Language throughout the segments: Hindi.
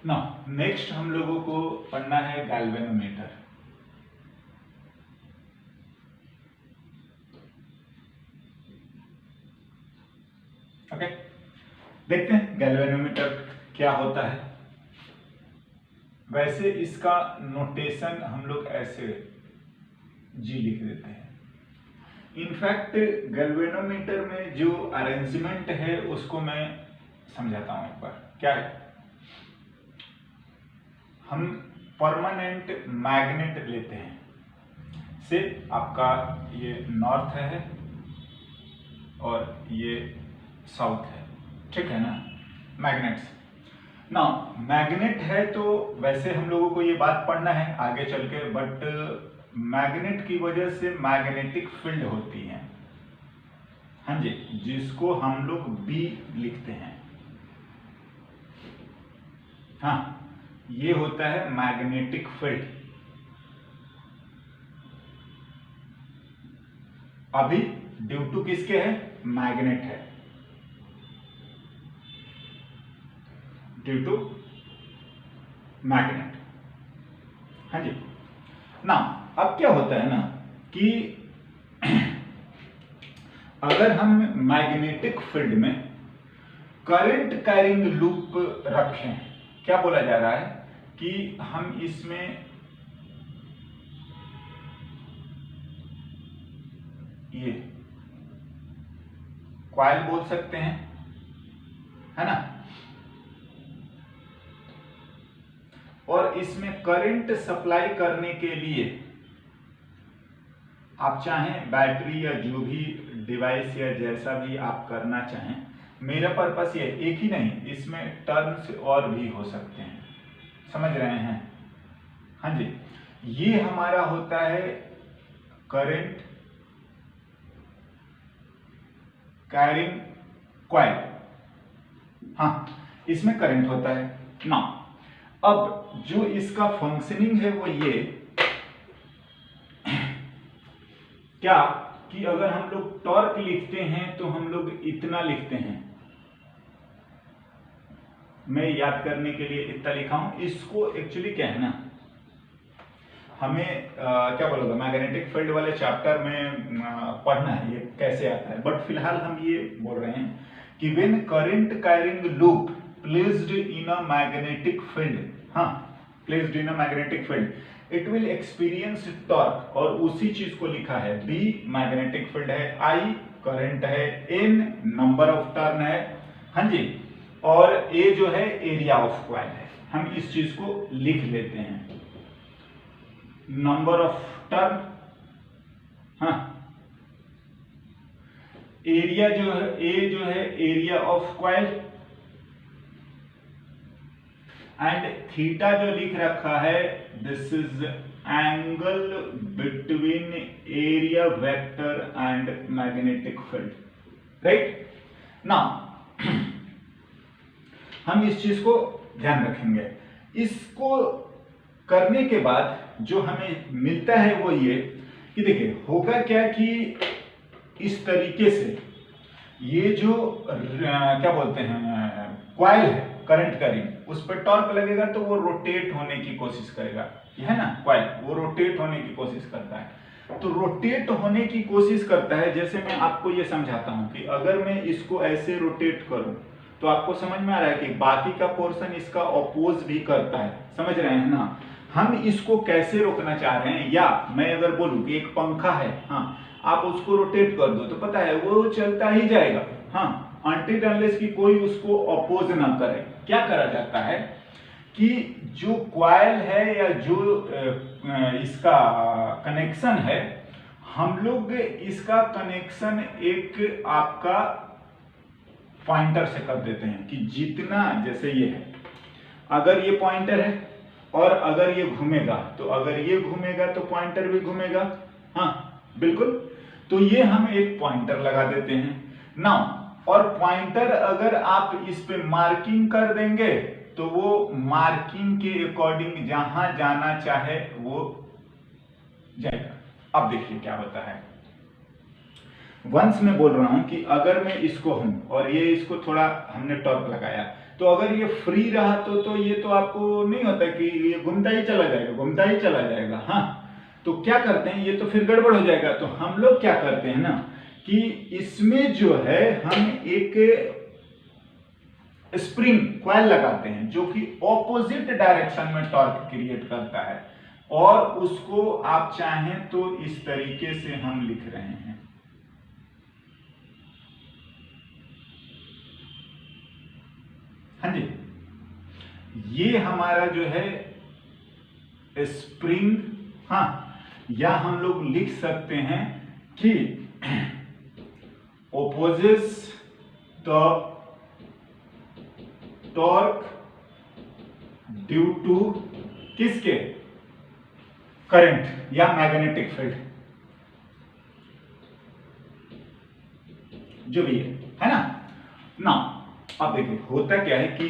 ना नेक्स्ट हम लोगों को पढ़ना है गैल्वेनोमीटर। ओके, देखते हैं गैल्वेनोमीटर क्या होता है। वैसे इसका नोटेशन हम लोग ऐसे जी लिख देते हैं। इनफैक्ट गैल्वेनोमीटर में जो अरेंजमेंट है उसको मैं समझाता हूं एक बार। क्या है, हम परमानेंट मैग्नेट लेते हैं से आपका ये नॉर्थ है और ये साउथ है, ठीक है ना। मैग्नेट्स ना, मैग्नेट है तो वैसे हम लोगों को ये बात पढ़ना है आगे चल के, बट मैग्नेट की वजह से मैग्नेटिक फील्ड होती है, हाँ जी, जिसको हम लोग बी लिखते हैं। हाँ, ये होता है मैग्नेटिक फील्ड। अभी ड्यू टू किसके है, मैग्नेट है, ड्यू टू मैग्नेट, हाँ जी ना। अब क्या होता है ना कि अगर हम मैग्नेटिक फील्ड में करंट कैरिंग लूप रखें, क्या बोला जा रहा है कि हम इसमें ये कॉइल बोल सकते हैं, है ना, और इसमें करंट सप्लाई करने के लिए आप चाहें बैटरी या जो भी डिवाइस या जैसा भी आप करना चाहें, मेरा पर्पस ये एक ही नहीं, इसमें टर्म्स और भी हो सकते हैं, समझ रहे हैं, हाँ जी। ये हमारा होता है करंट कैरिंग कॉइल, हाँ, इसमें करंट होता है ना। अब जो इसका फंक्शनिंग है वो ये क्या कि अगर हम लोग टॉर्क लिखते हैं तो हम लोग इतना लिखते हैं, मैं याद करने के लिए इतना लिखा हूं। इसको एक्चुअली क्या है ना, हमें क्या बोलोगे मैग्नेटिक फील्ड वाले चैप्टर में पढ़ना है ये कैसे आता है, बट फिलहाल हम ये बोल रहे हैं कि when current carrying loop placed in a magnetic field, हाँ, placed in a magnetic field it will experience torque, और उसी चीज को लिखा है, बी मैग्नेटिक फील्ड है, आई करंट है, एन नंबर ऑफ टर्न है, हाँ जी, और ए जो है एरिया ऑफ कॉइल है। हम इस चीज को लिख लेते हैं, नंबर ऑफ टर्न, हाँ, एरिया जो है ए जो है area of coil, and theta जो लिख रखा है this is angle between area vector and magnetic field, right ना। हम इस चीज को ध्यान रखेंगे। इसको करने के बाद जो हमें मिलता है वो ये कि देखिए होगा क्या कि इस तरीके से ये जो क्या बोलते हैं कॉइल है करंट कैरिंग, उस पर टॉर्क लगेगा तो वो रोटेट होने की कोशिश करेगा, ये है ना कॉइल, वो रोटेट होने की कोशिश करता है। तो रोटेट होने की कोशिश करता है, जैसे मैं आपको ये समझाता हूं कि अगर मैं इसको ऐसे रोटेट करूं तो आपको समझ में आ रहा है कि बाकी का पोर्शन इसका अपोज भी करता है, समझ रहे हैं ना। हम इसको कैसे रोकना चाह रहे हैं, या मैं अगर बोलूं कि एक पंखा है, हाँ, आप उसको रोटेट कर दो तो पता है वो चलता ही जाएगा, हाँ, अनटिल अनलेस कि कोई उसको अपोज ना करे। क्या करा जाता है कि जो कॉइल है या जो इसका कनेक्शन है, हम लोग इसका कनेक्शन एक आपका पॉइंटर से कर देते हैं कि जितना, जैसे ये है, अगर ये पॉइंटर है और अगर ये घूमेगा तो अगर ये घूमेगा तो पॉइंटर भी घूमेगा, हाँ बिल्कुल। तो ये हम एक पॉइंटर लगा देते हैं ना, और पॉइंटर अगर आप इस पे मार्किंग कर देंगे तो वो मार्किंग के अकॉर्डिंग जहां जाना चाहे वो जाएगा। अब देखिए क्या होता है, वंस मैं बोल रहा हूं कि अगर मैं इसको हूं और ये इसको थोड़ा हमने टॉर्क लगाया तो अगर ये फ्री रहा तो ये तो आपको नहीं होता कि ये घूमता ही चला जाएगा, घूमता ही चला जाएगा। हाँ, तो क्या करते हैं, ये तो फिर गड़बड़ हो जाएगा। तो हम लोग क्या करते हैं ना कि इसमें जो है हम एक स्प्रिंग कॉइल लगाते हैं जो कि ऑपोजिट डायरेक्शन में टॉर्क क्रिएट करता है, और उसको आप चाहें तो इस तरीके से हम लिख रहे हैं। हाँ जी, ये हमारा जो है स्प्रिंग। हाँ, या हम लोग लिख सकते हैं कि ओपोजिस द टॉर्क ड्यू टू किसके, करंट या मैग्नेटिक फील्ड, जो भी है ना। ना अब देखिए होता क्या है कि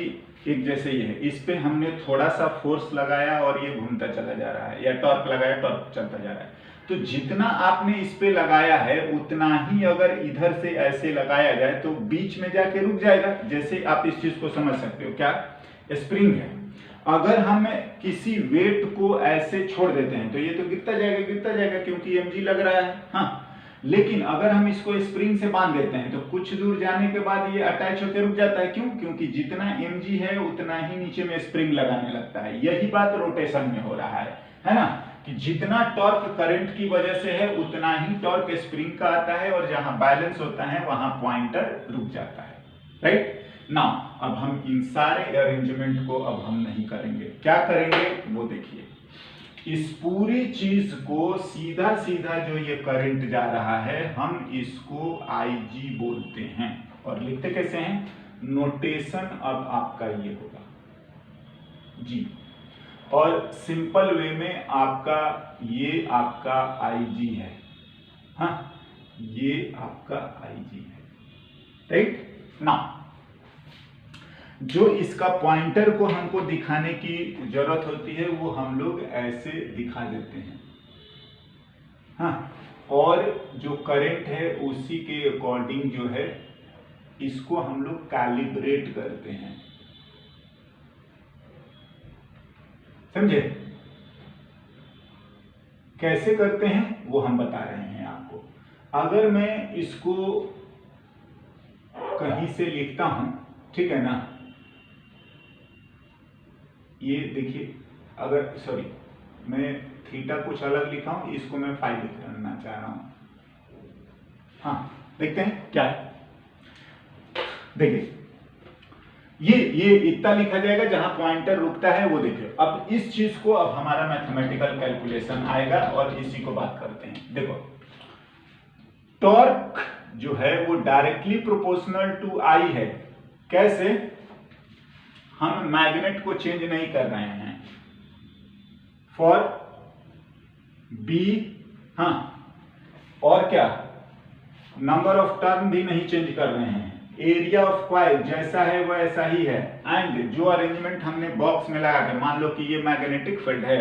एक जैसे ये है, इस पे हमने थोड़ा सा फोर्स लगाया और ये घूमता चला जा रहा है, या टॉर्क लगाया टॉर्क चलता जा रहा है। तो जितना आपने इस पे लगाया है उतना ही अगर इधर से ऐसे लगाया जाए तो बीच में जाके रुक जाएगा। जैसे आप इस चीज को समझ सकते हो, क्या स्प्रिंग है, अगर हम किसी वेट को ऐसे छोड़ देते हैं तो ये तो गिरता जाएगा क्योंकि mg लग रहा है। हाँ, लेकिन अगर हम इसको स्प्रिंग से बांध देते हैं तो कुछ दूर जाने के बाद ये अटैच होकर रुक जाता है। क्यों? क्योंकि जितना mg है उतना ही नीचे में स्प्रिंग लगाने लगता है। यही बात रोटेशन में हो रहा है ना, कि जितना टॉर्क करंट की वजह से है उतना ही टॉर्क स्प्रिंग का आता है, और जहां बैलेंस होता है वहां पॉइंटर रुक जाता है। राइट ना, अब हम इन सारे अरेंजमेंट को अब हम नहीं करेंगे। क्या करेंगे वो देखिए, इस पूरी चीज को सीधा सीधा जो ये करंट जा रहा है हम इसको IG बोलते हैं, और लिखते कैसे हैं, नोटेशन अब आपका ये होगा जी, और सिंपल वे में आपका ये आपका IG है। हाँ, ये आपका IG है। राइट ना, जो इसका पॉइंटर को हमको दिखाने की जरूरत होती है वो हम लोग ऐसे दिखा देते हैं। हाँ, और जो करंट है उसी के अकॉर्डिंग जो है इसको हम लोग कैलिब्रेट करते हैं। समझे? कैसे करते हैं वो हम बता रहे हैं आपको। अगर मैं इसको कहीं से लिखता हूं, ठीक है ना, ये देखिए, अगर सॉरी मैं थीटा कुछ अलग लिखा हूं, इसको मैं फाई लिखना चाह रहा हूं। हाँ, देखते हैं क्या है। देखिए ये इतना लिखा जाएगा जहां पॉइंटर रुकता है वो देखिए। अब इस चीज को अब हमारा मैथमेटिकल कैलकुलेशन आएगा और इसी को बात करते हैं। देखो, टॉर्क जो है वो डायरेक्टली प्रोपोर्शनल टू आई है। कैसे? हम मैग्नेट को चेंज नहीं कर रहे हैं फॉर बी, हाँ, और क्या, नंबर ऑफ टर्न भी नहीं चेंज कर रहे हैं, एरिया ऑफ कॉइल जैसा है वो ऐसा ही है, एंड जो अरेंजमेंट हमने बॉक्स में लगा के, मान लो कि ये मैग्नेटिक फील्ड है,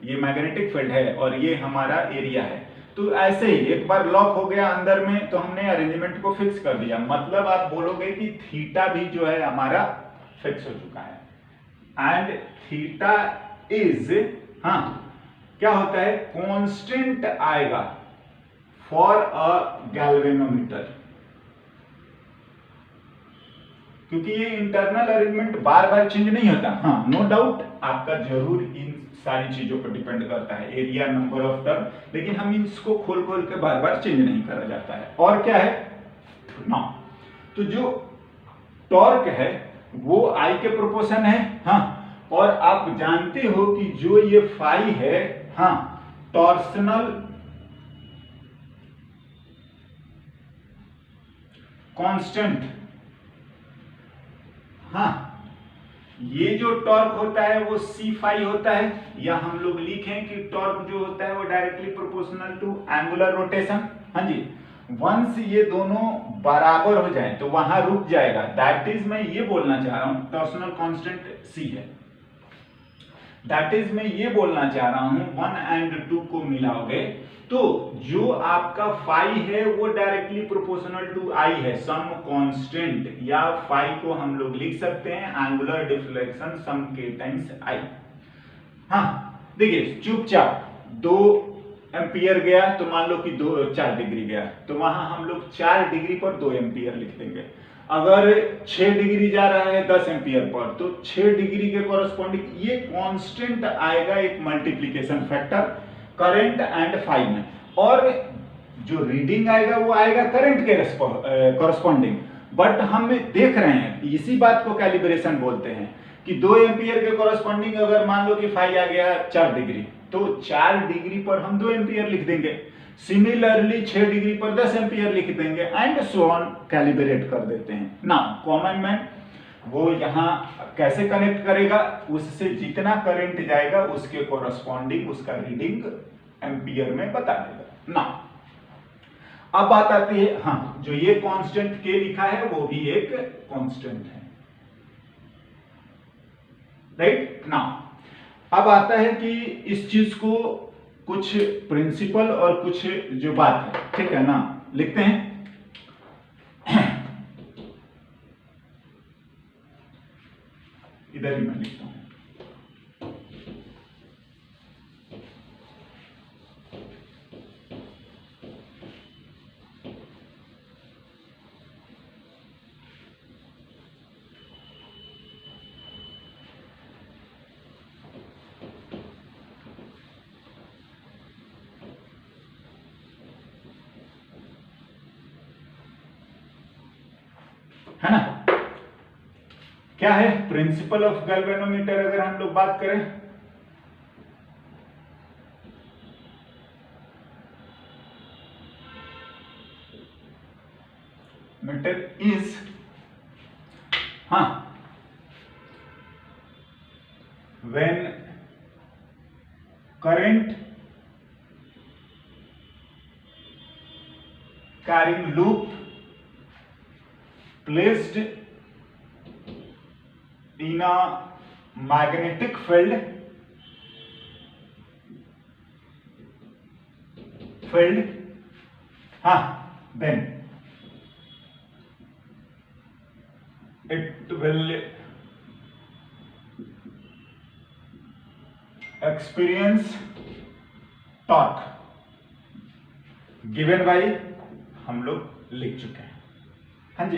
ये मैग्नेटिक फील्ड है और ये हमारा एरिया है, तो ऐसे ही एक बार लॉक हो गया अंदर में तो हमने अरेंजमेंट को फिक्स कर दिया। मतलब आप बोलोगे कि थीटा भी जो है हमारा फिक्स हो चुका है, एंड थीटा इज, हाँ, क्या होता है, कांस्टेंट आएगा फॉर अ गैल्वेनोमीटर, क्योंकि ये इंटरनल अरेंजमेंट बार बार चेंज नहीं होता। हाँ, नो डाउट आपका जरूर इन सारी चीजों पर डिपेंड करता है, एरिया, नंबर ऑफ टर्न, लेकिन हम इसको खोल खोल के बार बार चेंज नहीं करा जाता है। और क्या है ना, तो जो टॉर्क है वो आई के प्रोपोर्शन है। हाँ, और आप जानते हो कि जो ये फाई है, हाँ, टॉर्सनल कांस्टेंट, हाँ, ये जो टॉर्क होता है वो सी फाई होता है, या हम लोग लिखें कि टॉर्क जो होता है वो directly proportional to angular rotation. हाँ जी, वंस ये दोनों बराबर हो जाए तो वहां रुक जाएगा। दैट इज मैं ये बोलना चाह रहा हूं, टॉर्सनल कांस्टेंट सी है, दैट इज मैं ये बोलना चाह रहा हूं 1 और 2 को मिलाओगे तो जो आपका फाई है वो डायरेक्टली प्रोपोर्शनल टू आई है, सम कांस्टेंट, या फाई को हम लोग लिख सकते हैं एंगुलर डिफ्लेक्शन सम के टाइम्स आई। हाँ देखिए चुपचाप 2 एम्पियर गया तो मान लो कि 4 डिग्री गया, तो वहां हम लोग 4 डिग्री पर 2 एम्पियर लिख देंगे। अगर 6 डिग्री जा रहा है 10 एम्पियर पर, तो 6 डिग्री के कॉरस्पॉन्डिंग ये कांस्टेंट आएगा एक multiplication factor current and phi में, और जो रीडिंग आएगा वो आएगा करंट के कॉरस्पॉन्डिंग। बट हम देख रहे हैं, इसी बात को कैलिब्रेशन बोलते हैं कि 2 एम्पियर के कॉरस्पॉन्डिंग अगर मान लो कि फाई आ गया 4 डिग्री, तो 4 डिग्री पर हम 2 एम्पियर लिख देंगे। सिमिलरली 6 डिग्री पर 10 एम्पियर लिख देंगे एंड सो ऑन, कैलिब्रेट कर देते हैं ना। कॉमन मैन वो यहाँ कैसे कनेक्ट करेगा, उससे जितना करंट जाएगा उसके कॉरस्पॉन्डिंग उसका रीडिंग एम्पियर में बता देगा ना। अब बात आती है, हाँ जो ये कांस्टेंट के लिखा है वो भी एक कांस्टेंट है, राइट ना। अब आता है कि इस चीज को कुछ प्रिंसिपल और कुछ जो बात है, ठीक है ना, लिखते हैं। इधर ही मैं लिखता हूं। है ना, क्या है प्रिंसिपल ऑफ गैल्वेनोमीटर अगर हम लोग बात करें, मीटर इज, हाँ when current carrying loop placed in a magnetic field then it will experience torque given by, हम लोग लिख चुके हैं। हाँ जी,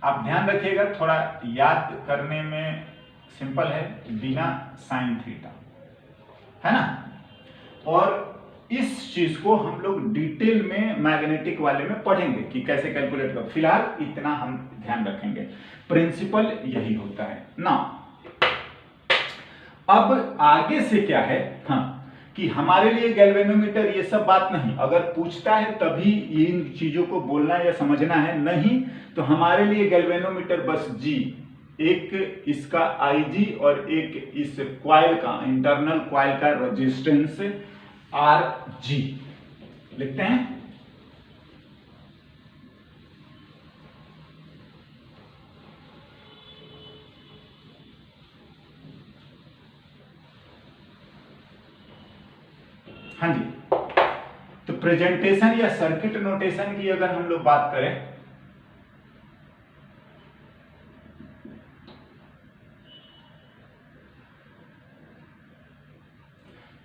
आप ध्यान रखिएगा, थोड़ा याद करने में सिंपल है, बिना साइन थीटा, है ना। और इस चीज को हम लोग डिटेल में मैग्नेटिक वाले में पढ़ेंगे कि कैसे कैलकुलेट कर, फिलहाल इतना हम ध्यान रखेंगे, प्रिंसिपल यही होता है ना। अब आगे से क्या है, हाँ कि हमारे लिए गैल्वेनोमीटर ये सब बात नहीं, अगर पूछता है तभी इन चीजों को बोलना या समझना है, नहीं तो हमारे लिए गैल्वेनोमीटर बस जी, एक इसका आईजी और एक इस क्वाइल का, इंटरनल क्वाइल का रेजिस्टेंस आर जी लिखते हैं। हाँ जी, तो प्रेजेंटेशन या सर्किट नोटेशन की अगर हम लोग बात करें,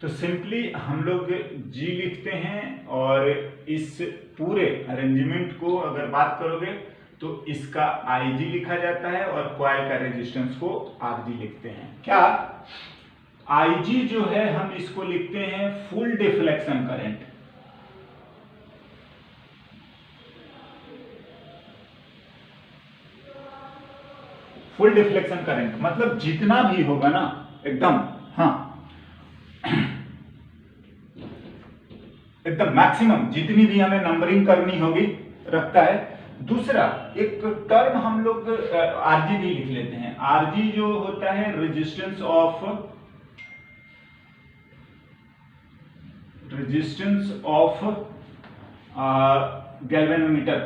तो सिंपली हम लोग जी लिखते हैं, और इस पूरे अरेंजमेंट को अगर बात करोगे तो इसका आई जी लिखा जाता है और क्वाइल का रेजिस्टेंस को आर जी लिखते हैं। क्या आईजी जो है हम इसको लिखते हैं full deflection current, full deflection current मतलब जितना भी होगा ना एकदम, हाँ एकदम मैक्सिमम जितनी भी हमें नंबरिंग करनी होगी रखता है। दूसरा एक टर्म हम लोग आरजी भी लिख लेते हैं, आरजी जो होता है resistance of galvanometer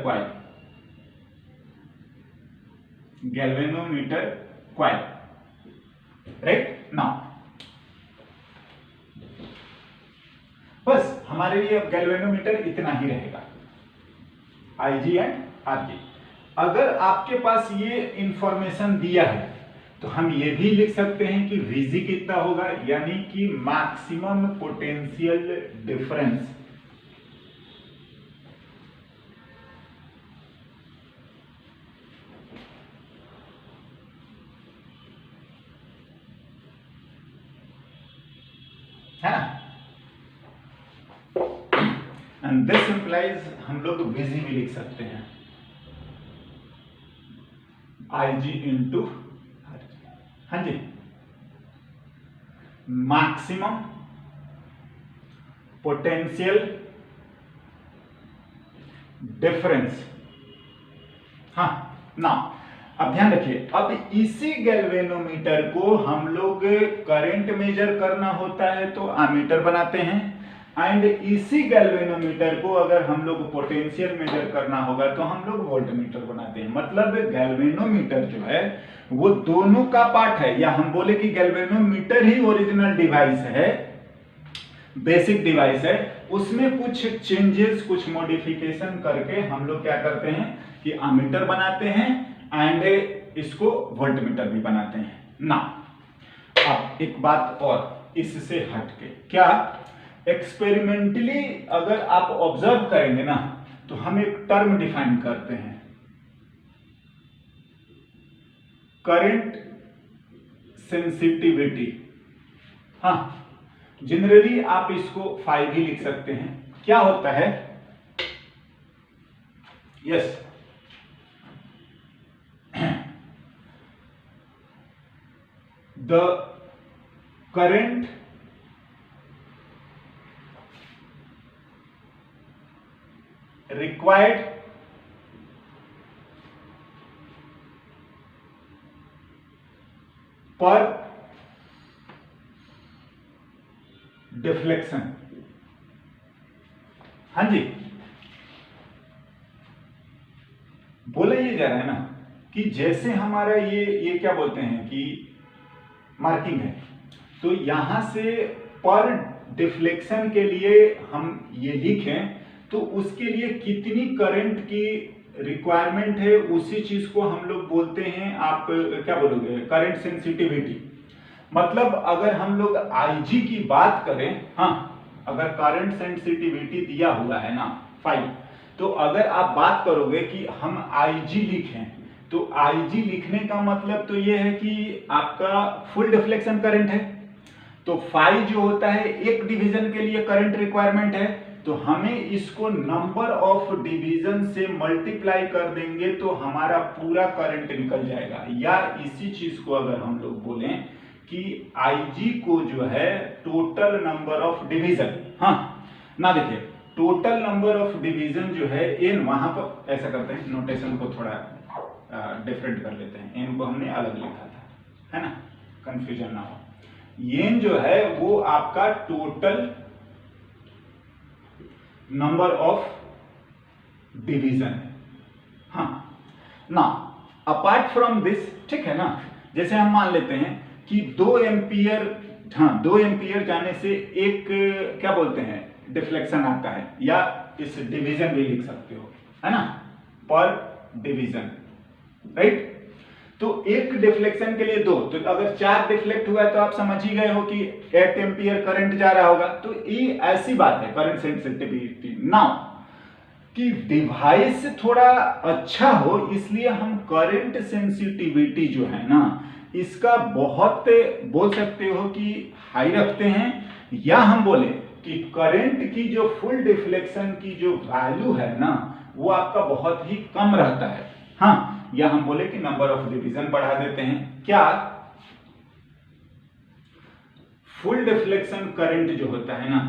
coil, right now. बस हमारे लिए अब गैल्वेनोमीटर इतना ही रहेगा, IG एंड RG। अगर आपके पास ये इंफॉर्मेशन दिया है तो हम ये भी लिख सकते हैं कि VG कितना होगा, यानी कि मैक्सिमम पोटेंशियल डिफरेंस है ना, एंड दिस इंप्लाइज हम लोग VG भी लिख सकते हैं, IG इंटू, हाँ जी, मैक्सिमम पोटेंशियल डिफरेंस। हाँ ना, अब ध्यान रखिए, अब इसी गैल्वेनोमीटर को हम लोग करंट मेजर करना होता है तो एमीटर बनाते हैं, एंड इसी गैल्वेनोमीटर को अगर हम लोग पोटेंशियल मेजर करना होगा तो हम लोग वोल्टमीटर बनाते हैं। मतलब गैल्वेनोमीटर जो है वो दोनों का पार्ट है, या हम बोले कि गैल्वेनोमीटर ही ओरिजिनल डिवाइस है, बेसिक डिवाइस है, उसमें कुछ चेंजेस कुछ मॉडिफिकेशन करके हम लोग क्या करते हैं कि एमीटर बनाते हैं एंड इसको वोल्टमीटर भी बनाते हैं ना। अब एक बात और इससे हटके, क्या एक्सपेरिमेंटली अगर आप ऑब्जर्व करेंगे ना तो हम एक टर्म डिफाइन करते हैं, करंट सेंसिटिविटी। हाँ, जनरली आप इसको 5 भी लिख सकते हैं। क्या होता है, yes, the current required per deflection. हाँ जी, बोला ये जा रहा है ना कि जैसे हमारा ये क्या बोलते हैं कि मार्किंग है, तो यहां से पर डिफ्लेक्शन के लिए हम ये लिखें तो उसके लिए कितनी करंट की रिक्वायरमेंट है, उसी चीज को हम लोग बोलते हैं, आप क्या बोलोगे, करंट सेंसिटिविटी। मतलब अगर हम लोग IG की बात करें, हाँ, अगर करंट सेंसिटिविटी दिया हुआ है ना 5, तो अगर आप बात करोगे कि हम IG लिखें तो IG लिखने का मतलब तो ये है कि आपका फुल डिफ्लेक्शन करंट है, तो फाई जो होता है एक डिवीजन के लिए करंट रिक्वायरमेंट है, तो हमें इसको नंबर ऑफ डिवीजन से मल्टीप्लाई कर देंगे तो हमारा पूरा करंट निकल जाएगा। या इसी चीज को अगर हम लोग बोलें कि IG को जो है टोटल नंबर ऑफ डिवीजन, हाँ ना, देखिए टोटल नंबर ऑफ डिवीजन जो है n, वहां पर ऐसा करते हैं, नोटेशन को थोड़ा डिफरेंट कर लेते हैं, n को हमने अलग लिखा था, है ना, कंफ्यूजन ना हो। n जो है वो आपका टोटल नंबर ऑफ डिवीजन है। हाँ ना, अपार्ट फ्रॉम दिस, ठीक है ना, जैसे हम मान लेते हैं कि 2 एम्पियर, हाँ 2 एम्पियर जाने से एक क्या बोलते हैं डिफ्लेक्शन आता है, या इस डिवीजन भी लिख सकते हो, है ना, पर डिवीजन, राइट। तो एक डिफ्लेक्शन के लिए 2, तो अगर 4 डिफ्लेक्ट हुआ है तो आप समझ ही गए हो कि 8 एम्पियर करंट जा रहा होगा। तो ये ऐसी बात है करंट सेंसिटिविटी। नाउ कि डिवाइस थोड़ा अच्छा हो, इसलिए हम करंट सेंसिटिविटी जो है ना इसका बहुत बोल सकते हो कि हाई रखते हैं, या हम बोले कि करंट की जो फुल डिफ्लेक्शन की जो वैल्यू है ना वो आपका बहुत ही कम रहता है। हाँ, या हम बोले कि नंबर ऑफ डिवीजन बढ़ा देते हैं। क्या फुल डिफ्लेक्शन करंट जो होता है ना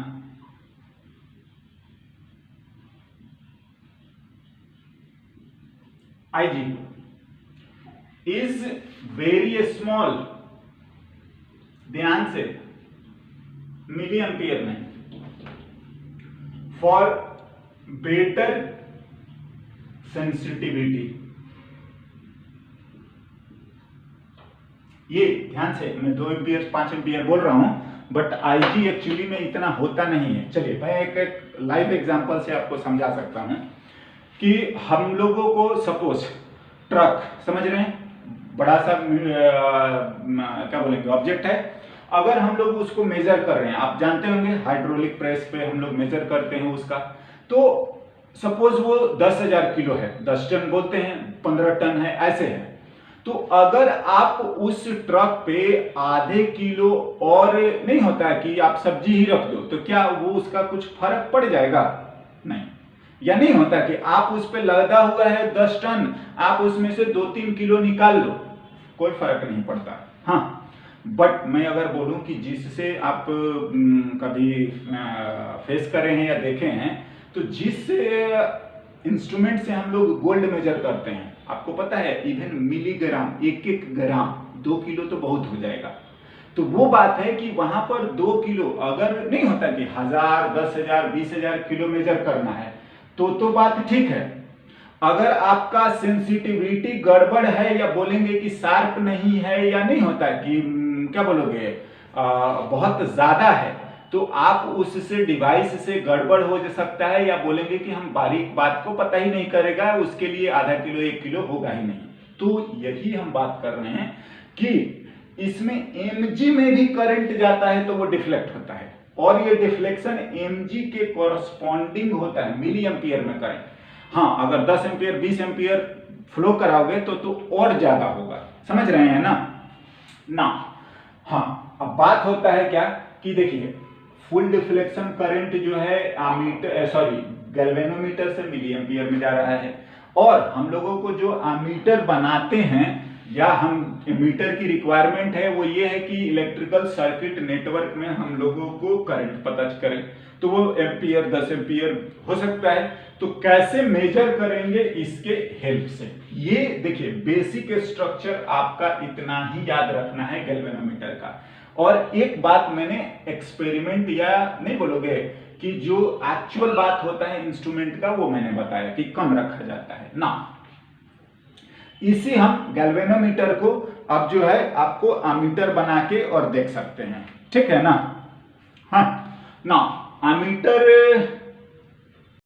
IG इज वेरी स्मॉल, ध्यान से, मिली एम्पियर में, फॉर बेटर सेंसिटिविटी। ये ध्यान से, मैं 2 एम्पियर 5 एम्पियर बोल रहा हूं बट आईजी एक्चुअली में इतना होता नहीं है। चलिए मैं एक लाइव एग्जांपल से आपको समझा सकता हूं कि हम लोगों को सपोज ट्रक समझ रहे हैं, बड़ा सा क्या बोलेंगे ऑब्जेक्ट है, अगर हम लोग उसको मेजर कर रहे हैं, आप जानते होंगे हाइड्रोलिक प्रेस पे हम लोग मेजर करते हैं उसका, तो सपोज वो 10,000 किलो है, 10 टन बोलते हैं, 15 टन है, ऐसे है। तो अगर आप उस ट्रक पे आधे किलो और नहीं होता है कि आप सब्जी ही रख दो, तो क्या वो उसका कुछ फर्क पड़ जाएगा? नहीं। या नहीं होता कि आप उस पे लदा हुआ है 10 टन, आप उसमें से 2-3 किलो निकाल लो, कोई फर्क नहीं पड़ता। हाँ, बट मैं अगर बोलूं कि जिससे आप कभी फेस करे हैं या देखे हैं, तो जिस इंस्ट्रूमेंट से हम लोग गोल्ड मेजर करते हैं, आपको पता है इवन मिलीग्राम, 1-1 ग्राम, 2 किलो तो बहुत हो जाएगा। तो वो बात है कि वहां पर 2 किलो अगर नहीं होता कि 1000, 10,000, 20,000 किलो मेजर करना है, तो बात ठीक है। अगर आपका सेंसिटिविटी गड़बड़ है या बोलेंगे कि शार्प नहीं है, या नहीं होता कि क्या बोलोगे बहुत ज्यादा है, तो आप उससे डिवाइस से गड़बड़ हो सकता है, या बोलेंगे कि हम बारीक बात को पता ही नहीं करेगा, उसके लिए आधा किलो 1 किलो होगा ही नहीं। तो यही हम बात कर रहे हैं कि इसमें mg में भी करंट जाता है तो वो डिफ्लेक्ट होता है, और ये डिफ्लेक्शन mg के कॉरस्पॉन्डिंग होता है मिली एम्पियर में करंट। हाँ, अगर 10 एम्पियर 20 एम्पियर फ्लो कराओगे तो और ज्यादा होगा, समझ रहे हैं ना। हाँ, अब बात होता है क्या कि देखिए फुल डिफ्लेक्शन करंट जो है गैल्वेनोमीटर से मिली एम्पियर में जा रहा है, और हम लोगों को जो अमीटर बनाते हैं या हम मीटर की रिक्वायरमेंट है वो ये है कि इलेक्ट्रिकल सर्किट नेटवर्क में हम लोगों को करंट पता करें, तो वो एम्पियर 10 एम्पियर हो सकता है। तो कैसे मेजर करेंगे इसके हेल्प से, ये देखिए बेसिक स्ट्रक्चर आपका इतना ही याद रखना है गैल्वेनोमीटर का। और एक बात मैंने एक्सपेरिमेंट या नहीं बोलोगे कि जो एक्चुअल बात होता है इंस्ट्रूमेंट का, वो मैंने बताया कि कम रखा जाता है ना। इसी हम गैल्वेनोमीटर को अब जो है आपको अमीटर बना के और देख सकते हैं, ठीक है ना। हाँ ना, अमीटर